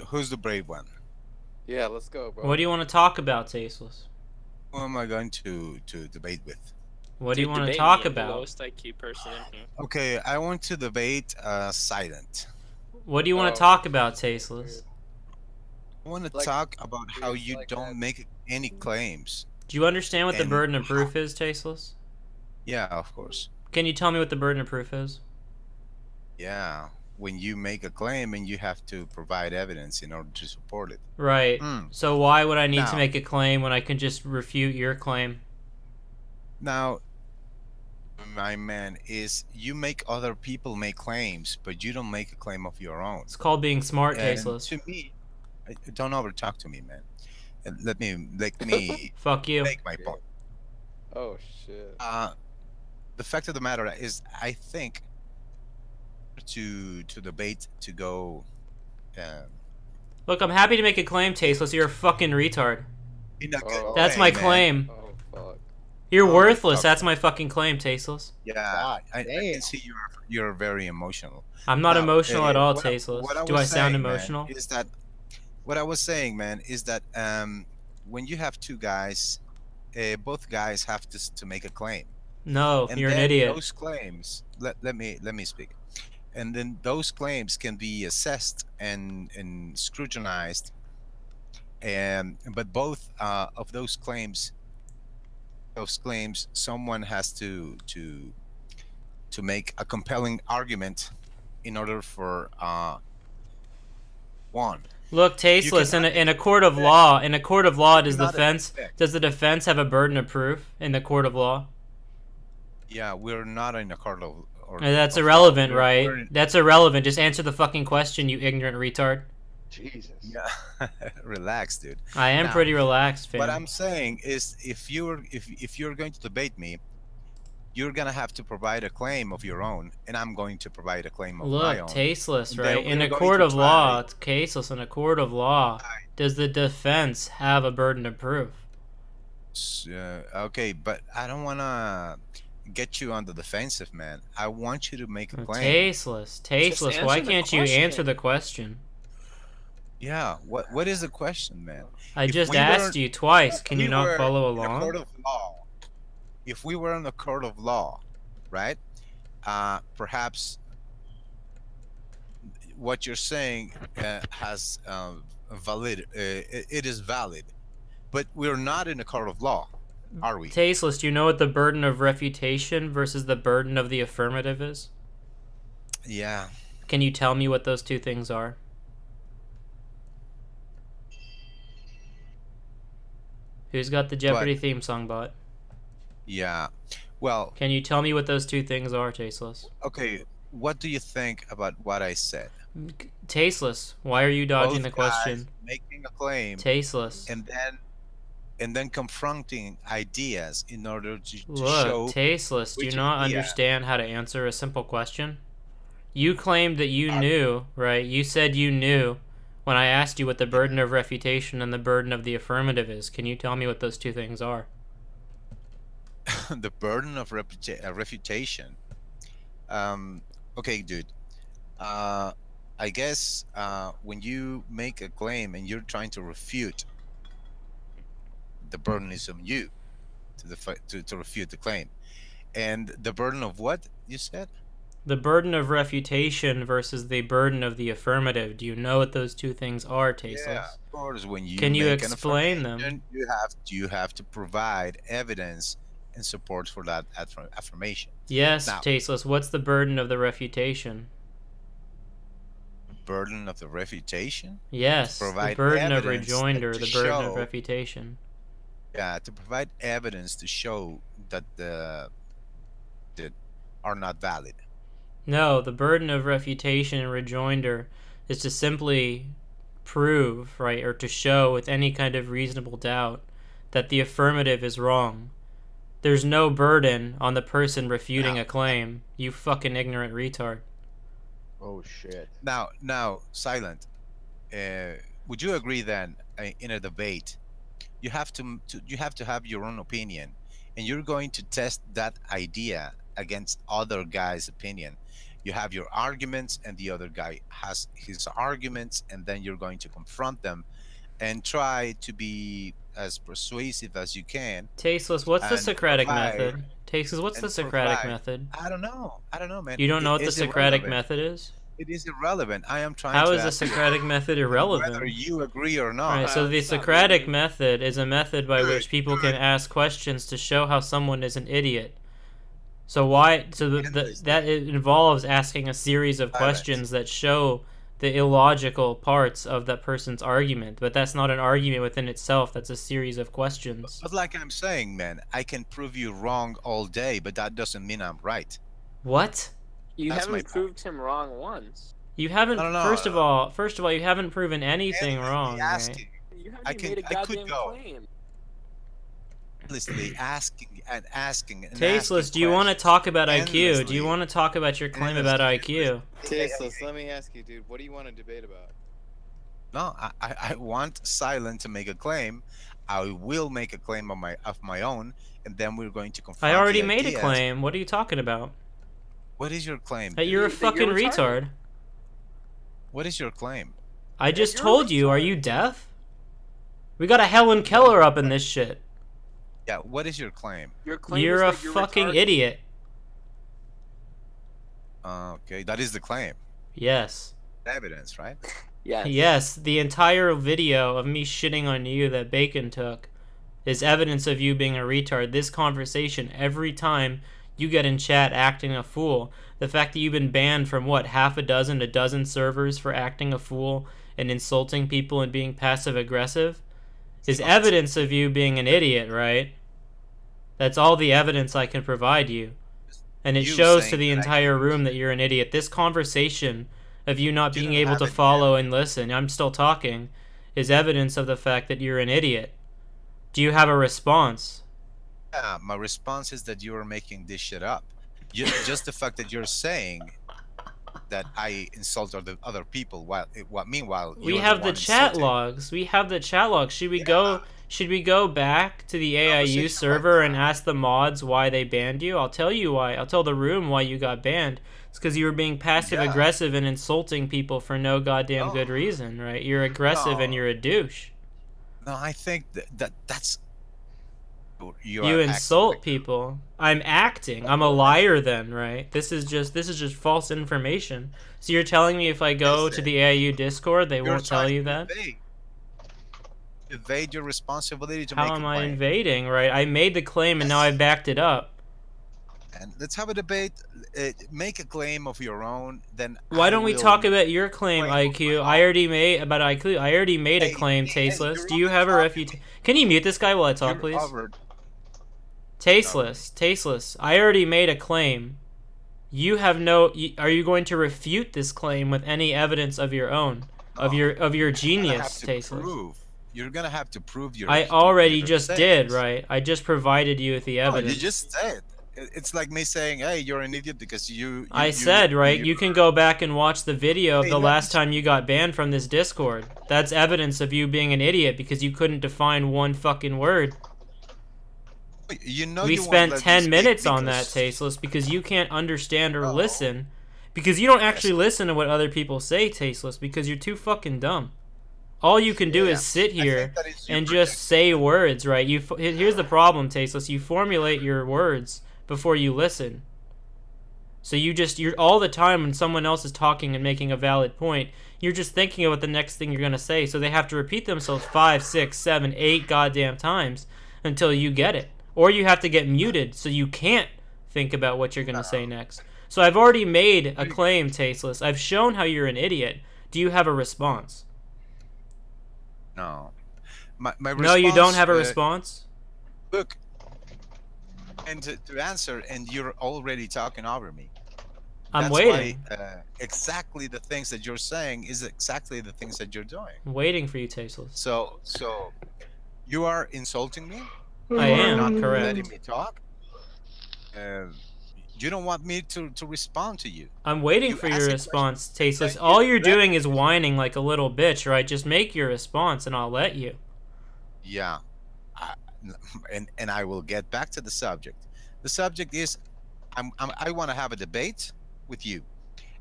Who's the brave one? Yeah, let's go, What bro. do you want to talk about, Tasteless? Who am I going to debate with? What do you Dude, want to debate me. talk I'm the about? lowest IQ person in here. Okay, I want to debate Silent. What do you want to Oh talk about, shit, dude. Tasteless? I want to Like, talk about how dude, you like that. don't make any claims. Do you understand what the And burden of how, proof is, Tasteless? yeah, of course. Can you tell me what the burden of proof is? Yeah, when you make a claim and you have to provide evidence in order to support it. Right. Mm. So why would I need to Now, make a claim when I can just refute your claim? now, my man, is you make other people make claims, but you don't make a claim of your own. It's called being smart, And Tasteless. to me, don't over talk to me, man. And let me Fuck you. make my point. Oh shit. Uh, the fact of the matter is, I think to debate to go um, Look, I'm happy to make a claim, Tasteless. You're a fucking retard. in a good Oh. That's way, my man. claim. Oh fuck. You're Oh, worthless. fuck. That's my fucking claim, Tasteless. Yeah, God I damn. can see you're very emotional. I'm not Now, emotional at all, what Tasteless. what I Do I was sound saying, man, emotional? is that what I was saying, man, is that when you have two guys, both guys have to make a claim, No, and you're an then idiot. those claims, let me speak, and then those claims can be assessed and scrutinized, and but both of those claims, someone has to make a compelling argument in order for one. Look, You Tasteless. cannot In a court of law, you cannot does the defense have a burden of proof in the court of law? Yeah, we're not in a court That's of law. irrelevant, right? That's irrelevant. Just answer the fucking question, you ignorant retard. Jesus. Yeah, relax, dude. I am Now, pretty relaxed, what fam. I'm saying is, if you're going to debate me, you're gonna have to provide a claim of your own, and I'm going to provide a claim of my Look, own. tasteless, And then right? In we're a going court to of law, try. it's caseless. In a court of law, does the defense have a burden of proof? Okay, but I don't wanna get you on the defensive, man. I want you to make a claim. Tasteless, tasteless. Why answer the can't you answer question. the question? Yeah. What is the question, man? I If just we were asked you twice. if Can you we not were follow in a court along? of law, if we were in a court of law, right? Perhaps what you're saying has it is valid, but we're not in a court of law, are we? Tasteless, do you know what the burden of refutation versus the burden of the affirmative is? Yeah. Can you tell me what those two things are? Who's got the Jeopardy theme song bot? Yeah. Well, Can you tell me what those two things are, Tasteless? okay. What do you think about what I said? Tasteless, why are you dodging the Both guys question? making a claim Tasteless. and then confronting ideas in order to Look, show tasteless, do you which not idea. understand how to answer a simple question? You claimed that you knew, right? You said you knew when I asked you what the burden of refutation and the burden of the affirmative is. Can you tell me what those two things are? The burden of refutation. Okay, dude. Uh, I guess when you make a claim and you're trying to refute, the burden is on you to refute the claim. And the burden of what you said? The burden of refutation versus the burden of the affirmative. Do you know what those two things are, tasteless? Yeah, of course. When you Can you make explain an them? affirmation, you have to provide evidence and support for that affirmation. Yes, Now, tasteless. What's the burden of the refutation? burden of the refutation. Yes, the Provide burden of evidence rejoinder, to the burden of show, refutation. yeah, to provide evidence to show that that are not valid. No, the burden of refutation and rejoinder is to simply prove, right, or to show with any kind of reasonable doubt that the affirmative is wrong. There's no burden on the person refuting Now, a claim. You fucking ignorant retard. Oh shit. now, silent. Would you agree then, in a debate, you have to have your own opinion, and you're going to test that idea against other guys' opinion. You have your arguments, and the other guy has his arguments, and then you're going to confront them and try to be as persuasive as you can Tasteless, what's the and Socratic method? Tasteless, what's the Socratic provide. method? I don't know, man. You don't know what the It's Socratic irrelevant. method is? It is irrelevant. I am trying How to is the ask you Socratic method whether irrelevant? you agree or not. Right, so the It's not Socratic really. method is a method by Good, which people can good. ask questions to show how someone is an idiot. So why? So that it involves asking a series of Silence. questions that show the illogical parts of that person's argument. But that's not an argument within itself. That's a series of questions. But like I'm saying, man, I can prove you wrong all day, but that doesn't mean I'm right. What? You That's my haven't proved him wrong once. You haven't. I don't know. First of all, you haven't proven anything wrong. Right? Asking, You haven't I even can- made a I could goddamn go. claim. endlessly asking and asking and Tasteless, asking do you want to questions talk about IQ? Do endlessly. you want to talk about your claim about IQ? Tasteless, let me ask you, dude. What do you want to debate about? No, I want Silent to make a claim. I will make a claim of my own, and then we're going to confront I already the made a ideas. claim. What are you talking about? What is your claim? That you're a That you're fucking retard. retarded. What is your claim? I just you're a told you. Are retard. you deaf? We got a Helen Keller up in this shit. Yeah, what is your claim? Your claim You're is a that you're fucking retarded. idiot. Okay, that is the claim. Yes. Evidence, right? Yes. Yes, the entire video of me shitting on you that Bacon took is evidence of you being a retard. This conversation, every time you get in chat acting a fool, the fact that you've been banned from what, half a dozen servers for acting a fool and insulting people and being passive aggressive is evidence of you being an idiot, right? That's all the evidence I can provide you. And it You shows to saying the that I entire can- room that you're an idiot. This conversation of you not You being don't able have to it, follow and listen, I'm still talking, is evidence of the fact that you're an idiot. Do you have a response? Yeah, my response is that you are making this shit up. Just the fact that you're saying that I insult other people meanwhile We you're have the one chat insulting. logs. We have the chat logs. Should we Yeah. go back to the AIU Conversation server like and ask the mods why they banned you? I'll tell you why. I'll tell the room why you got banned. It's because you were being passive Yeah. aggressive and insulting people for no goddamn No. good reason, right? You're aggressive and No. you're a douche. No, I think that's You are acting insult like- people. I'm acting. I'm a liar then, right? This is just false information. So you're telling me if I go to the AIU Discord, they You're won't tell trying you to that? evade your responsibility to make How a am I claim. invading, right? I made the claim and now I backed it up. And let's have a debate. Make a claim of your own. Then Why I don't we will talk about your claim, claim of IQ? my I already made about IQ. I already made a Hey, claim, hey, Tasteless. you're Do you only have a talking- refutation? Can you mute this guy while I talk, You're please? over- Tasteless. I already made a claim. You have no. Are you going to refute this claim with any evidence of your own, of No. your You're gonna genius, have to Tasteless? prove. You're gonna have to prove your. I already your just sayings. did, right? I just provided you with the No, evidence. you just said. It's like me saying, "Hey, you're an idiot because you." I said, right? You can go back and watch the video of Hey, the no, last time you got banned from this Discord. That's evidence of you being an idiot because you couldn't define one fucking word. You know. We you won't spent let me 10 speak minutes on that, because- Tasteless, because you can't understand or No. listen. Because you don't actually listen to what other people say, Tasteless, because you're too fucking dumb. All you can do Yeah, is sit I here think that is your and just say words, right? Here's the problem, Tasteless. You formulate your words before you listen. So you're all the time when someone else is talking and making a valid point, you're just thinking about the next thing you're gonna say. So they have to repeat themselves 5, 6, 7, 8 goddamn times until you get it. Or you have to get muted so you can't think about what you're gonna say next. So I've already made a claim, Tasteless. I've shown how you're an idiot. Do you have a response? No. My response, No, you don't have a response? Look, and to answer, and you're already talking over me. I'm That's waiting. Why, exactly the things that you're saying is exactly the things that you're doing. I'm waiting for you, Tasteless. So you are insulting me. I You are am, not correct. letting me talk. You don't want me to respond to you. I'm waiting You for ask your a response, question, Tasteless. then All you you're let doing me is whining like a little bitch, right? Just make your response and I'll let you. Yeah, I, and I will get back to the subject. The subject is, I want to have a debate with you.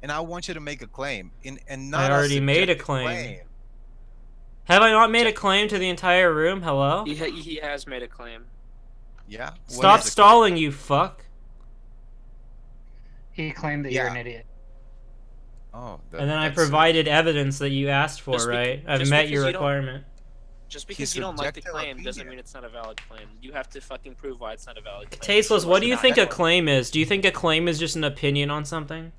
and I want you to make a claim, and I not a already made a subjective claim. Have I not made a claim to the entire room? Hello? He has made a claim. Yeah. What Stop is the stalling, you fuck. He claimed that you're an idiot. claim? Oh, And then I that's provided evidence that you asked for, Just right? I've just met because your you don't- requirement. Just His because you don't like the subjective claim doesn't opinion. mean it's not a valid claim. You have to fucking prove why it's not a valid claim. Tasteless, what do you Not think a that one. claim is? Do you think a claim is just an opinion on something?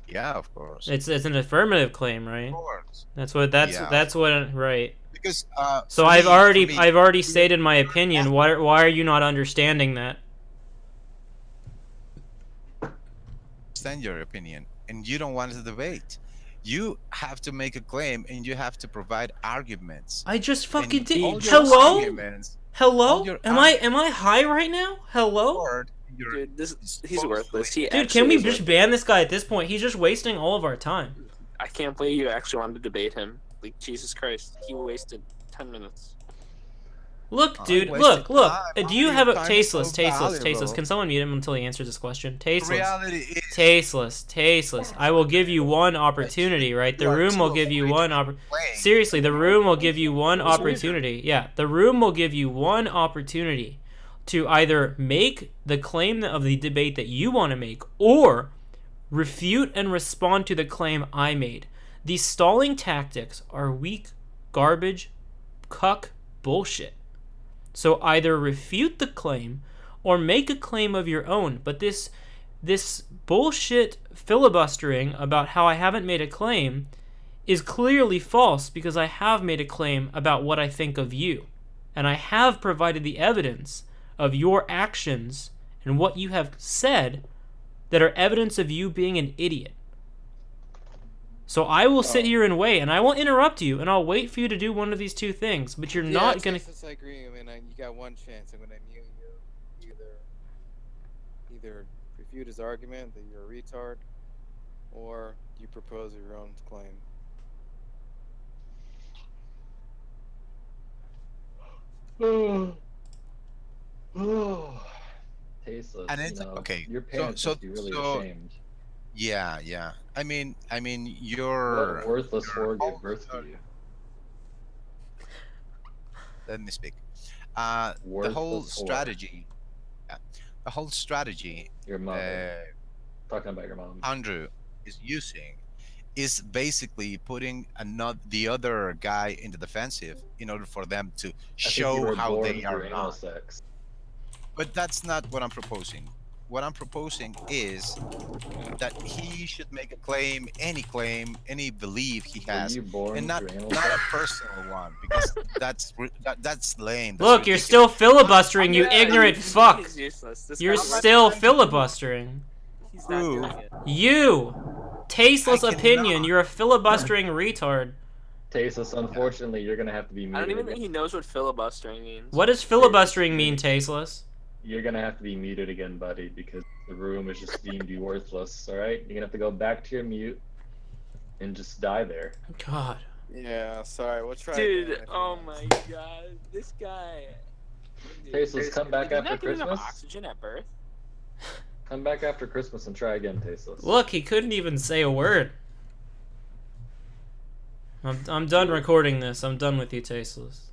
Yeah, of course. It's an affirmative claim, right? Of course. That's what right. Because So for I've me- already for me, I've already stated my opinion. Why are you not understanding that? understand your opinion, and you don't want to debate. You have to make a claim, and you have to provide arguments. I just fucking And did. all your Hello? arguments Hello? all your Am I high right now? Hello? support your- Dude, he's supposedly- worthless. He Dude, actually can we is just worthless. ban this guy at this point? He's just wasting all of our time. I can't believe you actually wanted to debate him. Like, Jesus Christ. He wasted 10 minutes. Look, I dude, wasted look. time. Do you Your have a time is so tasteless? valuable. Can someone mute him until he answers this question? Tasteless. Reality is Tasteless. I will give you one opportunity, right? The You are room will too give you afraid one to opportunity. explain. Seriously, the room will give you one opportunity. Yeah, the room will give you one opportunity to either make the claim of the debate that you want to make or refute and respond to the claim I made. These stalling tactics are weak, garbage, cuck bullshit. So either refute the claim or make a claim of your own. But this bullshit filibustering about how I haven't made a claim is clearly false because I have made a claim about what I think of you. And I have provided the evidence of your actions and what you have said that are evidence of you being an idiot. So I will sit here and wait, and I will interrupt you, and I'll wait for you to do one of these two things, but you're not gonna... I agree. I mean, you got one chance. I'm gonna mute you. Either refute his argument that you're a retard, or you propose your own claim. Tasteless. And it's- okay, Your parents so- must be really so- ashamed. Yeah. I mean, What you're. worthless you're whore gave all- birth to you? Let me speak. The whole Worthless whore. strategy. Yeah, the whole strategy. Your mother. Talking about your mom. Andrew is using is basically putting the other guy in the defensive in order for them to I think you show were how born they are through anal not. sex. But that's not what I'm proposing. What I'm proposing is that he should make a claim, any belief he Were has, you born and not through anal not a sex? personal one, because that's lame. That's Look, you're ridiculous. still filibustering, you ignorant fuck. He's useless. This You're guy's not- still filibustering. He's not True. doing it. You! Tasteless I opinion, cannot. you're a filibustering retard. Tasteless, unfortunately, you're gonna have to be I don't muted even think again. he knows what filibustering means. What does filibustering mean, Tasteless? You're gonna have to be muted again, buddy, because the room is just deemed you worthless, alright? You're gonna have to go back to your mute and just die there. God. Yeah, sorry. We'll try. Dude, again if you oh want. my god. This guy. Dude, Tasteless, come back did you after not get enough Christmas? oxygen at birth? Come back after Christmas and try again, Tasteless. Look, he couldn't even say a word. I'm done recording this. I'm done with you, Tasteless.